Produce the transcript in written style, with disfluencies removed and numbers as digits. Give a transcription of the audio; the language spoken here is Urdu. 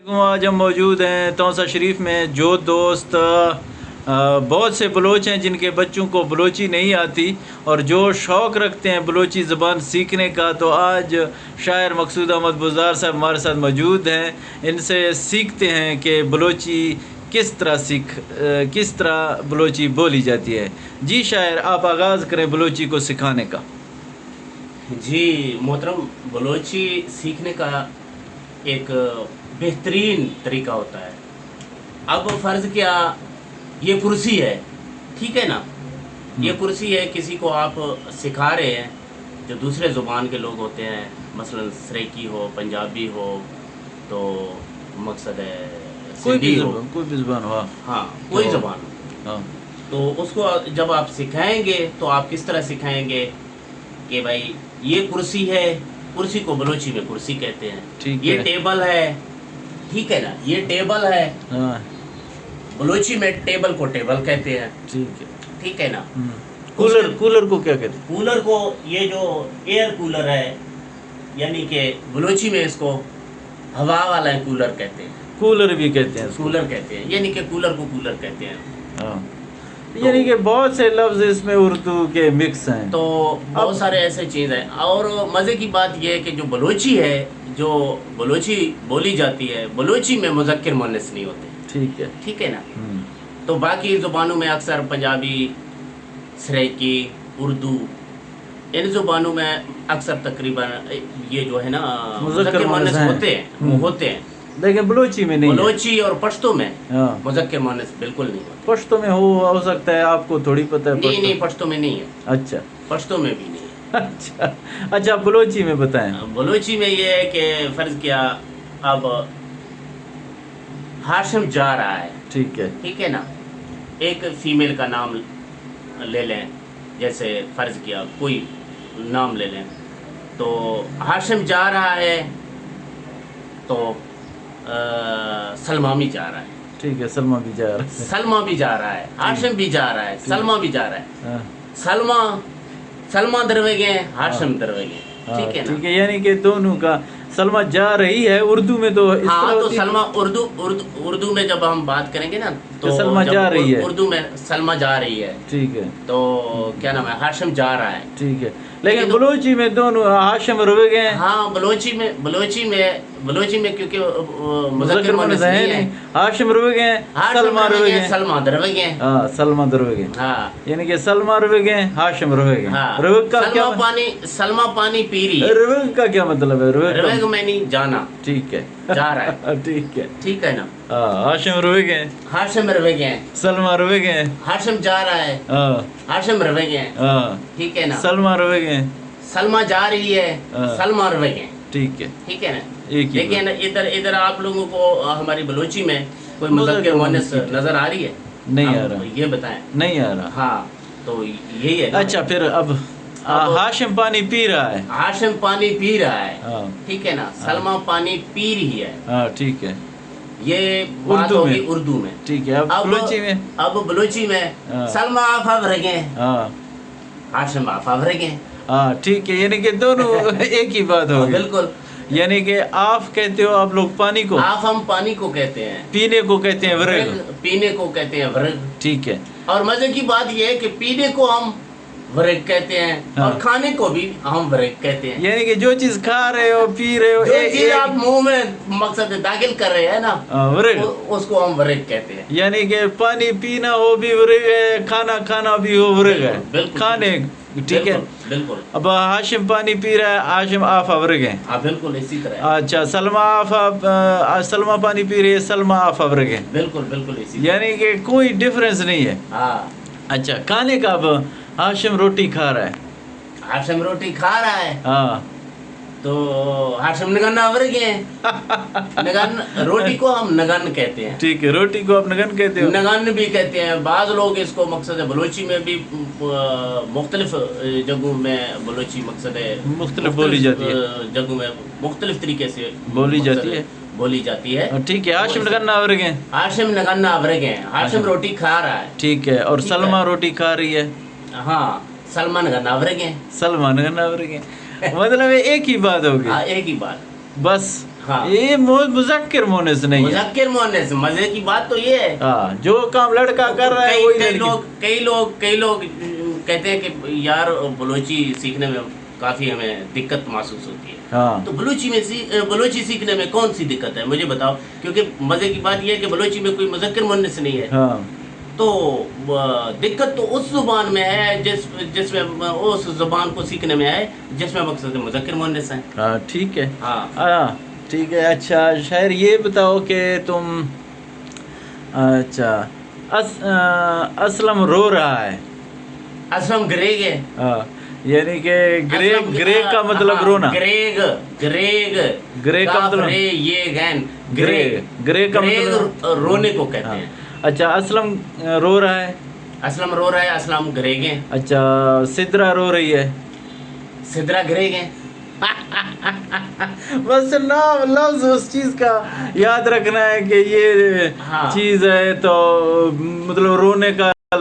آج ہم موجود ہیں توسہ شریف میں. جو دوست بہت سے بلوچ ہیں جن کے بچوں کو بلوچی نہیں آتی اور جو شوق رکھتے ہیں بلوچی زبان سیکھنے کا، تو آج شاعر مقصود احمد بزدار صاحب ہمارے ساتھ موجود ہیں. ان سے سیکھتے ہیں کہ بلوچی کس طرح بلوچی بولی جاتی ہے. جی شاعر، آپ آغاز کریں بلوچی کو سکھانے کا. جی محترم، بلوچی سیکھنے کا ایک بہترین طریقہ ہوتا ہے. اب فرض کیا یہ کرسی ہے، ٹھیک ہے نا، یہ کرسی ہے، کسی کو آپ سکھا رہے ہیں جو دوسرے زبان کے لوگ ہوتے ہیں، مثلا سریکی ہو، پنجابی ہو، تو مقصد ہے سندھی ہو، کوئی بھی زبان ہو. ہاں کوئی زبان ہو، ہاں تو اس کو جب آپ سکھائیں گے تو آپ کس طرح سکھائیں گے کہ بھائی یہ کرسی ہے، کرسی کو بلوچی میں کرسی کہتے ہیں. یہ ٹیبل ہے، ٹھیک ہے نا، یہ ٹیبل ہے، بلوچی میں ٹیبل کو ٹیبل کہتے ہیں. ٹھیک ہے نا. کولر کو کیا کہتے ہیں؟ کولر کو، یہ جو ایئر کولر ہے، یعنی کہ بلوچی میں اس کو ہوا والا کولر کہتے ہیں. کولر بھی کہتے ہیں. کولر کہتے ہیں، یعنی کہ کولر کو کولر کہتے ہیں. یعنی کہ بہت سے لفظ اس میں اردو کے مکس ہیں، تو بہت سارے ایسے چیز ہیں. اور مزے کی بات یہ ہے کہ جو بلوچی ہے، جو بلوچی بولی جاتی ہے، بلوچی میں مذکر مؤنث نہیں ہوتے. ٹھیک ہے نا. تو باقی زبانوں میں اکثر پنجابی، سریکی، اردو، ان زبانوں میں اکثر تقریباً یہ جو ہے نا مذکر مؤنث ہوتے ہیں، لیکن بلوچی میں نہیں. بلوچی اور پشتو میں مذکر مؤنث بالکل نہیں ہوتے. پشتو میں ہو سکتا ہے، آپ کو تھوڑی پتہ ہے. نہیں، پشتو میں نہیں ہے. اچھا، پشتو میں بھی نہیں ہے. اچھا بلوچی میں بتائیں. بلوچی میں یہ ہے کہ فرض کیا اب ہاشم جا رہا ہے، ٹھیک ہے نا، ایک فیمیل کا نام لے لیں، جیسے فرض کیا کوئی نام لے لیں، تو ہاشم جا رہا ہے تو سلمہ بھی جا رہا ہے. ٹھیک ہے، سلمہ بھی جا رہا ہے. سلمہ بھی جا رہا ہے، ہاشم بھی جا رہا ہے، سلمہ بھی جا رہا ہے. سلمہ درویگے، ہاشم درویگے. ٹھیک ہے نا. ٹھیک ہے، یعنی کہ دونوں کا سلمہ جا رہی ہے. اردو میں تو اس طرح تو سلمہ اردو میں جب ہم بات کریں گے نا تو سلمہ جا رہی ہے، اردو میں سلمہ جا رہی ہے. ٹھیک ہے. تو کیا نام ہے، ہاشم جا رہا ہے. ٹھیک ہے، لیکن بلوچی میں دونوں ہاشم روے گئے. ہاں بلوچی میں کیونکہ مذکر مؤنث نہیں ہے، ہاشم روے گئے، سلمہ روے گئے، سلمہ دروے گئے. ہاں سلمہ دروے گئے. ہاں، یعنی کہ سلمہ روے گئے، ہاشم روے گئے. روگ کا کیا؟ سلمہ پانی پی رہی ہے. روگ کا کیا مطلب ہے؟ روگ میں نہیں جانا. ٹھیک ہے، جا رہا ہے. ٹھیک ہے نا. ہاشم روے گئے، ہاشم روے گئے، سلمہ روے گئے. ہاشم جا رہا ہے، ہاشم روے گئے. ٹھیک ہے نا. سلمہ روے گئے، سلمہ جا رہی ہے، سلمہ روے گئے. ٹھیک ہے نا. لیکن ادھر آپ لوگوں کو ہماری بلوچی میں کوئی مذکر مؤنث نظر آ رہی ہے؟ نہیں آ رہا. یہ بتائیں. نہیں آ رہا. ہاں، تو یہی ہے. اچھا، پھر اب ہاشم پانی پی رہا ہے. ہاشم پانی پی رہا ہے. ٹھیک ہے نا. سلمہ پانی پی رہی ہے. ٹھیک ہے. یہ بات ہوگی اردو میں. ٹھیک ہے. اب بلوچی میں سلمہ آفا بھرگے، ہاشم آفا بھرگے. ٹھیک ہے، یعنی کہ دونوں ایک ہی بات ہوگی. بالکل. یعنی کہ آف کہتے ہو آپ لوگ پانی کو، آف ہم پانی کو کہتے ہیں، پینے کو کہتے ہیں ورگ. پینے کو کہتے ہیں ورگ. ٹھیک ہے. اور مزے کی بات یہ ہے کہ پینے کو ہم ورگ کہتے ہیں اور کھانے کو بھی ہم ورگ کہتے ہیں. یعنی کہ جو چیز کھا رہے ہو، پی رہے ہو، جو چیز آپ منہ میں مقصد داخل کر رہے ہیں نا، اس کو ہم ورگ کہتے ہیں. یعنی کہ پانی پینا ہو بھی ورگ ہے، کھانا کھانا بھی ہو ورگ ہے. کھانے. ٹھیک ہے. بالکل. اب ہاشم پانی پی رہا ہے، ہاشم آفا ورگ ہے. بالکل اسی طرح. اچھا، سلمہ پانی پی رہی ہے، سلمہ آفا ورگ ہے. بالکل اسی. یعنی کہ کوئی ڈفرینس نہیں ہے. اچھا، کھانے کا اب ہاشم روٹی کھا رہا ہے. ہاشم روٹی کھا رہا ہے. تو ہاشم نگن ورگ ہیں. نگن، روٹی کو ہم نگن کہتے ہیں. ٹھیک ہے، روٹی کو آپ نگن کہتے ہو. نگن بھی کہتے ہیں. بعض لوگ اس کو مقصد ہے بلوچی میں بھی مختلف جگہوں میں بلوچی مقصد ہے مختلف بولی جاتی ہے، جگہوں میں مختلف طریقے سے بولی جاتی ہے. ٹھیک ہے. ہاشم نگن ورگ ہیں. ہاشم نگن ورگ ہیں. ہاشم روٹی کھا رہا ہے. ٹھیک ہے. اور سلمہ روٹی کھا رہی ہے. ہاں، سلمہ نگن ورگ ہیں. سلمہ نگن ورگ ہیں. مطلب ایک ہی بات ہوگی. ایک ہی بات بس. ہاں یہ مذکر مونس نہیں ہے. مذکر مؤنث. مزے کی بات تو یہ ہے ہاں جو کام لڑکا کر رہا ہے وہی لڑکی. کئی لوگ کہتے ہیں کہ یار بلوچی سیکھنے میں کافی ہمیں دقت محسوس ہوتی ہے. ہاں تو بلوچی سیکھنے میں کون سی دقت ہے مجھے بتاؤ, کیونکہ مزے کی بات یہ ہے کہ بلوچی میں کوئی مذکر مؤنث نہیں ہے. ہاں تو دقت تو اس زبان میں ہے جس میں اس زبان کو سیکھنے میں ہے جس میں مقصد مذکر مؤنث ہے. ہاں ٹھیک ہے. ہاں ہاں ٹھیک ہے. اچھا شاعر یہ بتاؤ کہ تم اچھا اسلم رو رہا ہے. اسلم گریگ ہے. ہاں یعنی کہ گریگ کا مطلب رونا. گریگ کا مطلب گریگ کا مطلب رونے کو کہتے ہیں. اچھا اسلم رو رہا ہے. اسلم رو رہا ہے, اسلم گریگ ہیں. اچھا سدرا رو رہی ہے. سدرا گریگ ہیں. بس نام لفظ اس چیز کا یاد رکھنا ہے کہ یہ چیز ہے تو مطلب رونے کا